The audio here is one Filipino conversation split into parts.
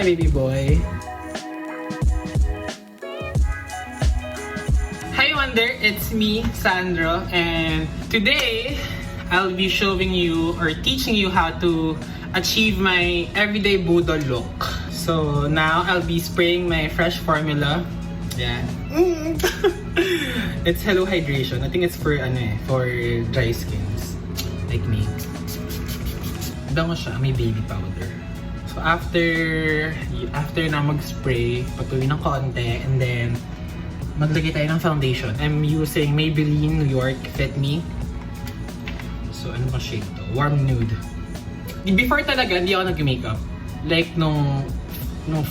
my baby boy. Hi Wonder, it's me, Sandro, and today I'll be showing you or teaching you how to achieve my everyday Budo look. So now I'll be spraying my fresh formula. Yeah. It's Hello Hydration. I think it's for for dry skins like me. Bango siya, may baby powder. So after na mag-spray, patuloy ng konti, and then maglagay tayo ng foundation. I'm using Maybelline New York Fit Me. So ano ba shade to? Warm nude. Before talaga, hindi ako nag-makeup. Like nung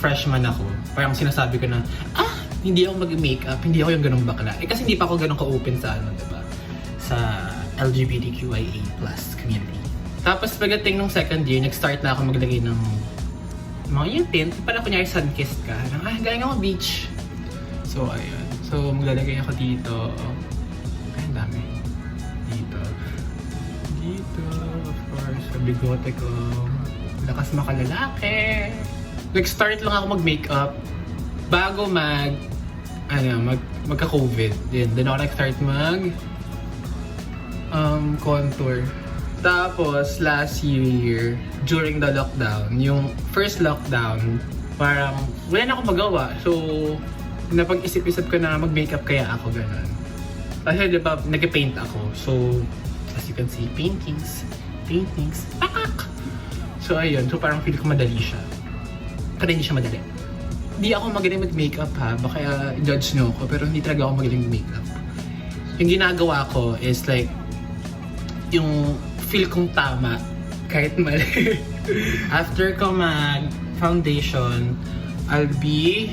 freshman ako, parang sinasabi ko na, hindi ako mag-makeup, hindi ako yung ganung bakla. Kasi hindi pa ako ganun ka-open sa diba? Sa LGBTQIA+ community. Tapos pagdating nung second year, nag-start na ako maglagay ng mga yung tint. Parang kunyari sun-kissed ka. Galing ako beach. So, ayun. So, maglalagay ako dito. Ay, ang dami. Dito. Dito. Of course. Sa bigote ko. Lakas makalalaki. Nag-start lang ako mag-makeup bago magka-COVID. Then ako nag-start contour. Tapos, last year, during the lockdown, yung first lockdown, parang wala na akong magawa. So, napag-isip-isip ko na mag-makeup kaya ako ganun. Kasi diba, nag-paint ako. So, as you can see, paintings, pakak! So, ayun. So, parang feel ko madali siya. Pero hindi siya madali. Hindi ako magaling mag-makeup ha. Baka judge nyo ako, pero hindi talaga ako magaling mag-makeup. Yung ginagawa ko is like, yung feel kong tama kahit mali. After ko mag-foundation, I'll be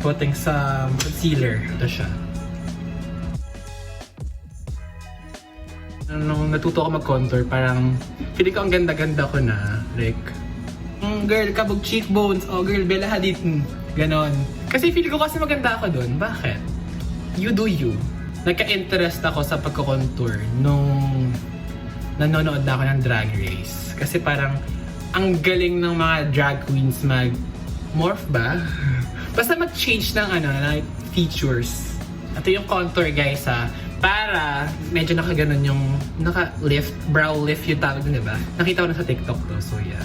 putting some concealer. Ito siya. Nung natuto ako mag-contour, parang feeling ko ang ganda-ganda ko na. Like, girl, kabog cheekbones. Oh, girl, Bella Hadid. Ganon. Kasi feeling ko kasi maganda ako dun. Bakit? You do you. Nagka-interest ako sa pagko-contour nung nanonood na ako ng Drag Race. Kasi parang ang galing ng mga drag queens mag-morph ba? Basta mag-change ng like features. Ito yung contour guys para medyo nakaganon yung naka-lift, brow lift yung tawag dun, diba? Nakita ko na sa TikTok to, so yeah.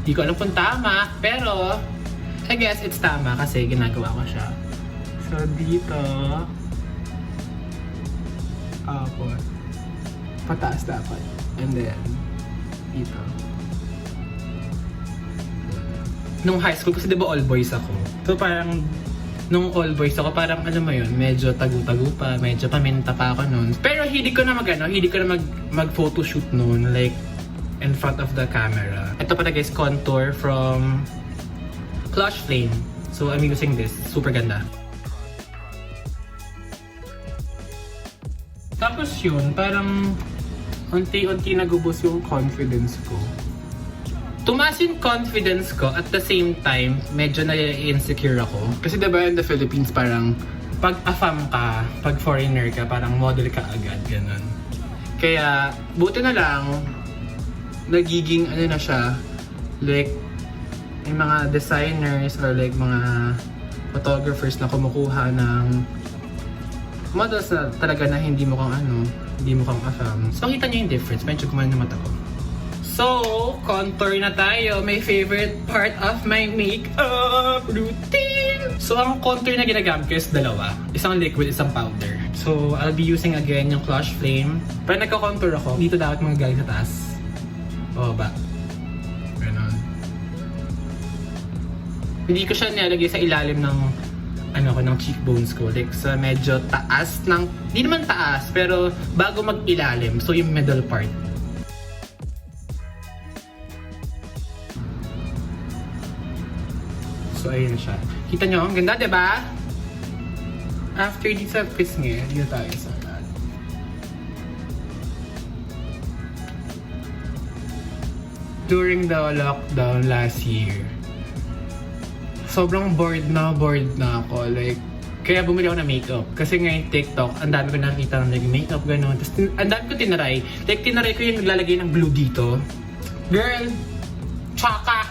Hindi ko alam kung tama, pero I guess it's tama kasi ginagawa ko siya. So dito, pataas dapat. And then, dito. Nung high school, kasi diba all boys ako. So parang, nung all boys ako, parang ano mo yun, medyo tagu-tagu pa, medyo paminta pa ako nun. Pero hindi ko na mag-photoshoot nun, like, in front of the camera. Ito pala guys, contour from Clutch Flame. So I'm using this. Super ganda. Tapos yun, parang unti-unti nagubos yung confidence ko. Tumaas yung confidence ko at the same time, medyo na-insecure ako. Kasi diba in the Philippines parang pag afam ka, pag foreigner ka, parang model ka agad, ganun. Kaya buti na lang, nagiging na siya, like may mga designers or like mga photographers na kumukuha ng models na talaga na hindi mo kang afam. So, kita niyo yung difference. Medyo kumain na mata ko. So, contour na tayo. My favorite part of my makeup routine. So, ang contour na ginagamit ko is dalawa. Isang liquid, isang powder. So, I'll be using again yung Clutch Flame. Pero nagka-contour ako, dito dapat mga galing sa taas. Baba. Ganon. Hindi ko siya nilalagay sa ilalim ng ng cheekbones ko, like sa medyo taas ng, hindi naman taas, pero bago mag-ilalim, so yung middle part. So ayun siya. Kita nyo, ang ganda, diba? After this kiss ngayon, dito tayo sa during the lockdown last year, sobrang bored na ako. Like, kaya bumili ako ng makeup. Kasi ngayon TikTok, ang dami ko nakita ng nag-makeup, gano'n. Tapos, ang dami ko tinaray. Like, tinaray ko yung naglalagay ng glue dito. Girl, tsaka!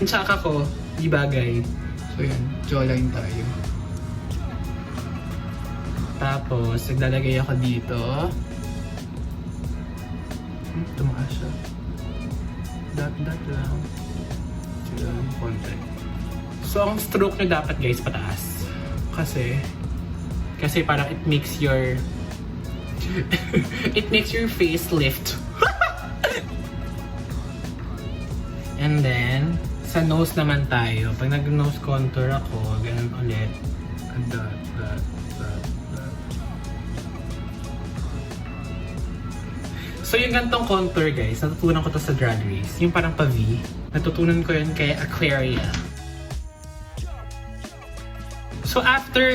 Ang tsaka ko, di bagay. So yun, jawline tayo. Tapos, naglalagay ako dito. Tumaas siya. Dot lang. Sila, konti. So, ang stroke nyo dapat guys, pataas. Kasi parang it makes your it makes your face lift. And then, sa nose naman tayo. Pag nag-nose contour ako, ganun ulit. Dot. So yung gantong contour guys, natutunan ko to sa Drag Race. Yung parang pa-V. Natutunan ko yun kay Aquaria. So after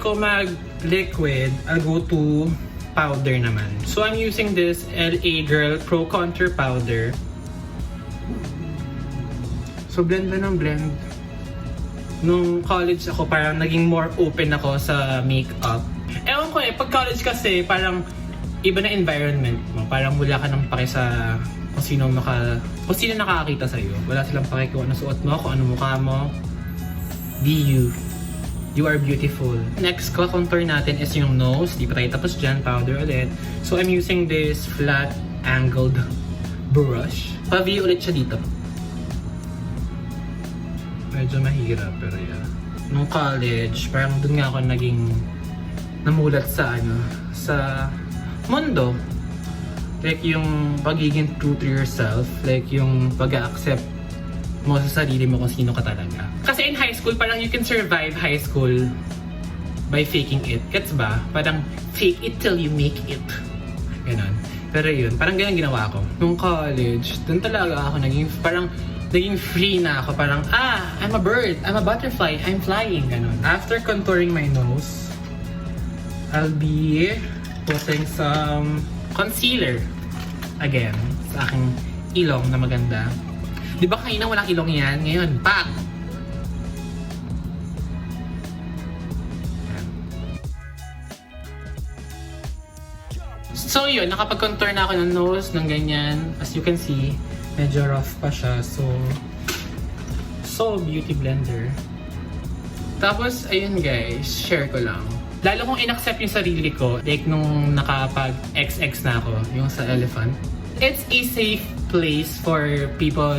ko mag-liquid, I'll go to powder naman. So I'm using this LA Girl Pro Contour Powder. So blend na ng blend. Nung college ako, parang naging more open ako sa makeup. Ewan ko pag college kasi parang iba na environment mo. Parang wala ka nang pake sa kung sino nakakakita sa'yo. Wala silang pake kung ano suot mo, kung ano mukha mo. Be you. You are beautiful. Next contour natin is yung nose. Di pa tayo tapos dyan. Powder ulit. So I'm using this flat angled brush. Pa-V ulit siya dito. Medyo mahirap pero yeah. Nung college, parang dun nga ako naging namulat sa sa mundo. Like yung pagiging true to yourself, like yung pag-accept mo sa sarili mo kung sino ka talaga. Kasi in high school, parang you can survive high school by faking it. Gets ba? Parang fake it till you make it. Ganon. Pero yun, parang ganun ginawa ko. Nung college, dun talaga ako naging free na ako. Parang, I'm a bird, I'm a butterfly, I'm flying. Ganon. After contouring my nose, I'll be putting some concealer again sa aking ilong na maganda. Di ba kanina walang ilong yan? Ngayon, pak! So yun, nakapag-contour na ako ng nose ng ganyan. As you can see, medyo rough pa siya. So beauty blender. Tapos, ayun guys, share ko lang. Lalo kong inaccept yung sarili ko, like nung nakapag-XX na ako, yung sa Elephant. It's a safe place for people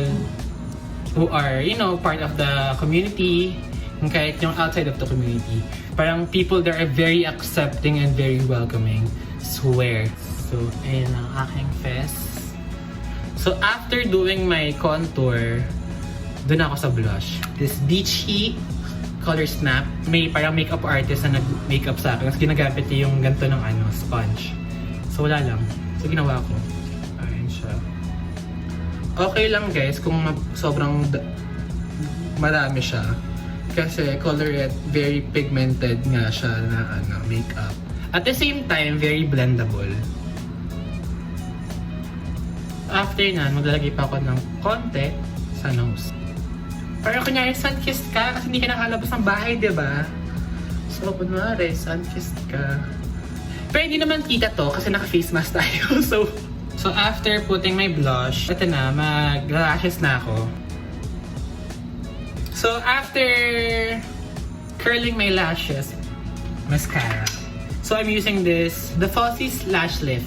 who are, part of the community, and kahit yung outside of the community. Parang people that are very accepting and very welcoming. Swear. So, ayun ang aking face. So, after doing my contour, dun ako sa blush. This Beachy Color Snap. May parang makeup artist na nag-makeup sa akin. Tapos ginagamit niya yung ganito ng sponge. So wala lang. So ginawa ko. Ayun siya. Okay lang guys kung sobrang marami siya. Kasi colorette, very pigmented nga siya na makeup. At the same time, very blendable. After na, maglalagay pa ako ng konti sa nose. Parang kunyari, sun-kissed ka kasi hindi ka nakalabas ng bahay, diba? So, kunwari, sun-kissed ka. Pero hindi naman kita to kasi naka-face mask tayo. So after putting my blush, ito na, mag-lashes na ako. So, after curling my lashes, mascara. So, I'm using this, the Falsies Lash Lift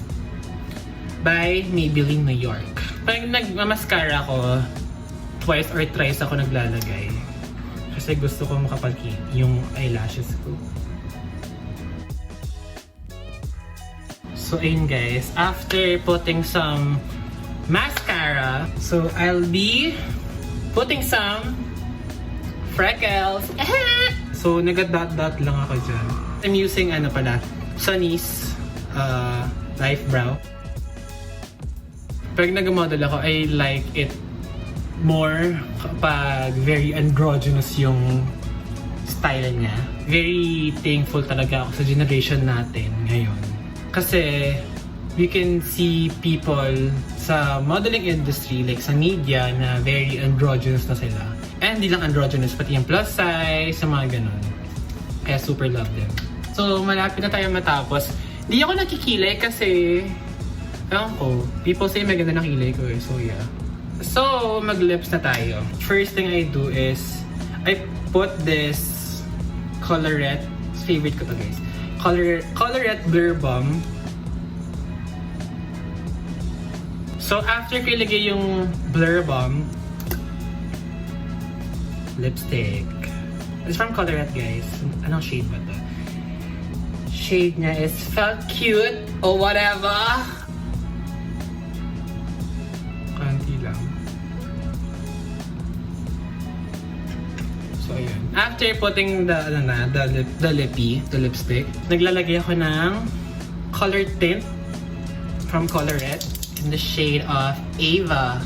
by Maybelline New York. Pag nagmamascara ako, twice or thrice ako naglalagay. Kasi gusto ko makapag-keep yung eyelashes ko. So, ayun guys. After putting some mascara, so I'll be putting some freckles. So, nag-dot-dot lang ako dyan. I'm using Sunny's Life Brow. Pag nag-model ako, I like it more kapag very androgynous yung style niya. Very thankful talaga ako sa generation natin ngayon. Kasi we can see people sa modeling industry, like sa media, na very androgynous na sila. And hindi lang androgynous, pati yung plus size, sa mga ganun. Kaya super love them. So, malapit na tayo matapos. Hindi ako nakikilay kasi, ewan ko, people say maganda ng kilay ko eh. So yeah. So, mag-lips na tayo. First thing I do is, I put this Colorette. Favorite ko to guys. Colorette Blur Bomb. So, after ko ilagay yung Blur Bomb, lipstick. It's from Colorette guys. Anong shade ba to? Shade niya is Felt Cute or whatever. Kanti lang. So, ayan. After putting the lipstick, naglalagay ako ng color tint from Colorette in the shade of Ava.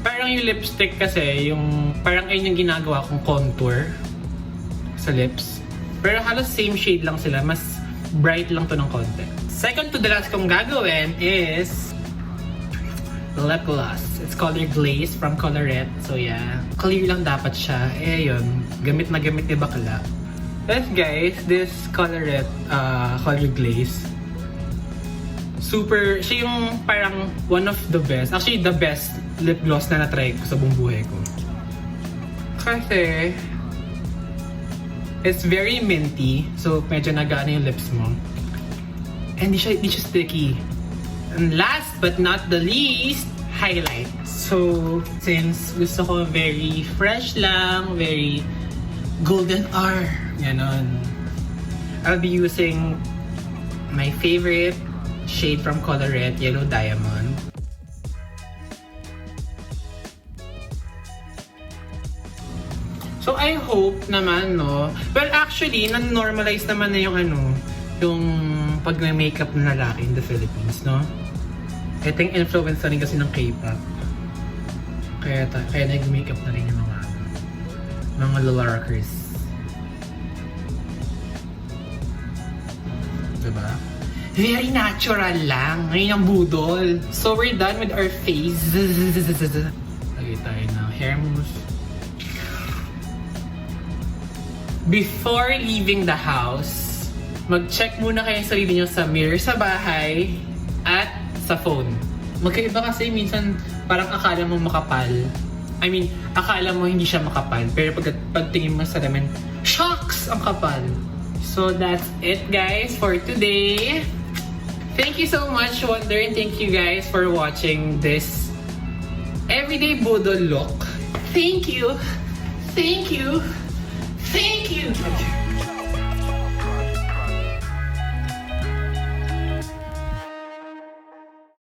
Parang yung lipstick kasi, parang ayun yung ginagawa kong contour sa lips. Pero halos same shade lang sila. Mas bright lang to ng konti. Second to the last kong gagawin is lip gloss. It's color glaze from Colorette. So yeah, clear lang dapat siya. Eh yun, gamit na gamit ni bakla. Yes guys, this Colorette color glaze. Super, siya yung parang one of the best. Actually, the best lip gloss na na-try ko sa buong buhay ko. Kasi it's very minty. So, medyo nagana yung lips mo. And di siya sticky. And last but not the least, highlight. So, since gusto ko very fresh lang, very golden hour, ganon. I'll be using my favorite shade from Colorette, Yellow Diamond. So I hope naman, no? Well, actually, nan-normalize naman na yung pag-makeup ng lalaki in the Philippines, no? Ito yung influence na rin kasi ng K-pop. Kaya nag-makeup na rin yung mga lalakas. Diba? Very natural lang. Ngayon ang budol. So we're done with our face. Lagay tayo ng hair mousse. Before leaving the house, mag-check muna kayo sa sarili nyo sa mirror sa bahay at sa phone. Magkaiba kasi minsan parang akala mo makapal. I mean, akala mo hindi siya makapal. Pero pagtingin mo sa lamin, shocks! Ang kapal. So that's it guys for today. Thank you so much, Wonder, and thank you guys for watching this everyday budol look. Thank you! Thank you! Thank you!